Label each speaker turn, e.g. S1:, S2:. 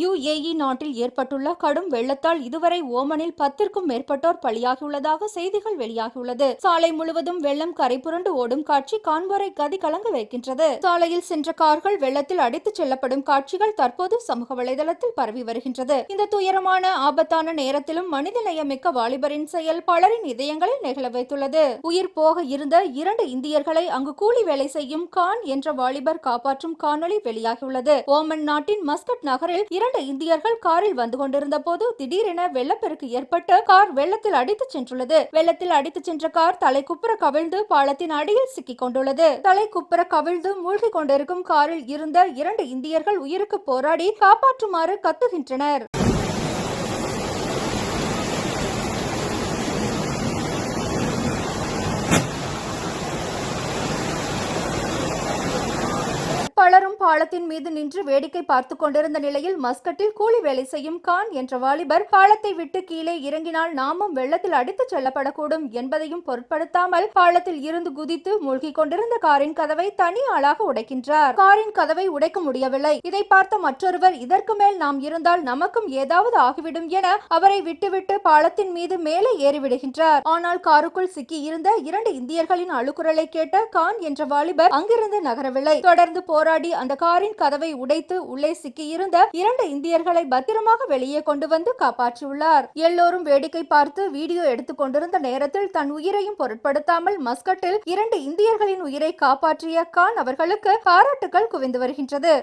S1: UAE நாட்டில் ஏற்பட்டுள்ள கடும் வெள்ளத்தால் இதுவரை ஓமனில் 10க்கும் மேற்பட்டோர் பலியாகியுள்ளதாக செய்திகள் வெளியாகியுள்ளது. சாலை முழுவதும் வெள்ளம் கரைபுரண்டு ஓடும் காட்சி காண்போரை கதி கலங்க வைக்கின்றது. சாலையில் சென்ற கார்கள் வெள்ளத்தில் அடித்துச் செல்லப்படும் காட்சிகள் தற்போது சமூக வலைதளத்தில் பரவி வருகின்றது. இந்த துயரமான ஆபத்தான நேரத்திலும் மனிதநேயமிக்க வாலிபரின் செயல் பலரின் இதயங்களை நெகிழ வைத்துள்ளது. உயிர் போக இருந்த 2 இந்தியர்களை அங்கு கூலி வேலை செய்யும் கான் என்ற வாலிபர் காப்பாற்றும் காணொலி வெளியாகியுள்ளது. ஓமன் நாட்டின் மஸ்கட் நகரில் 2 இந்தியர்கள் காரில் வந்து கொண்டிருந்த போது திடீரென வெள்ளப்பெருக்கு ஏற்பட்டு கார் வெள்ளத்தில் அடித்துச் சென்றுள்ளது. வெள்ளத்தில் அடித்துச் சென்ற கார் தலைக்குப்புற கவிழ்ந்து பாலத்தின் அடியில் சிக்கிக் கொண்டுள்ளது. தலைக்குப்புற கவிழ்ந்து மூழ்கி கொண்டிருக்கும் காரில் இருந்த 2 இந்தியர்கள் உயிருக்கு போராடி காப்பாற்றுமாறு கத்துகின்றனர். பலரும் பாலத்தின் மீது நின்று வேடிக்கை பார்த்துக் கொண்டிருந்த நிலையில் மஸ்கட்டில் கூலி வேலை செய்யும் கான் என்ற வாலிபர் பாலத்தை விட்டு கீழே இறங்கினால் நாமும் வெள்ளத்தில் அடித்துச் செல்லப்படக்கூடும் என்பதையும் பொருட்படுத்தாமல் பாலத்தில் இருந்து குதித்து மூழ்கி கொண்டிருந்த காரின் கதவை தனி ஆளாக உடைக்கின்றார். காரின் கதவை உடைக்க முடியவில்லை. இதை பார்த்த மற்றொருவர் இதற்கு மேல் நாம் இருந்தால் நமக்கும் ஏதாவது ஆகிவிடும் என அவரை விட்டுவிட்டு பாலத்தின் மீது மேலே ஏறிவிடுகின்றார். ஆனால் காருக்குள் சிக்கி இருந்த 2 இந்தியர்களின் அழுகுரலை கேட்ட கான் என்ற வாலிபர் அங்கிருந்து நகரவில்லை. தொடர்ந்து போராடி அந்த காரின் கதவை உடைத்து உள்ளே சிக்கியிருந்த 2 இந்தியர்களை பத்திரமாக வெளியே கொண்டு வந்து காப்பாற்றியுள்ளார். எல்லோரும் வேடிக்கை பார்த்து வீடியோ எடுத்துக் கொண்டிருந்த நேரத்தில் தன் உயிரையும் பொருட்படுத்தாமல் மஸ்கட்டில் 2 இந்தியர்களின் உயிரை காப்பாற்றிய கான் அவர்களுக்கு பாராட்டுகள் குவிந்து வருகின்றது.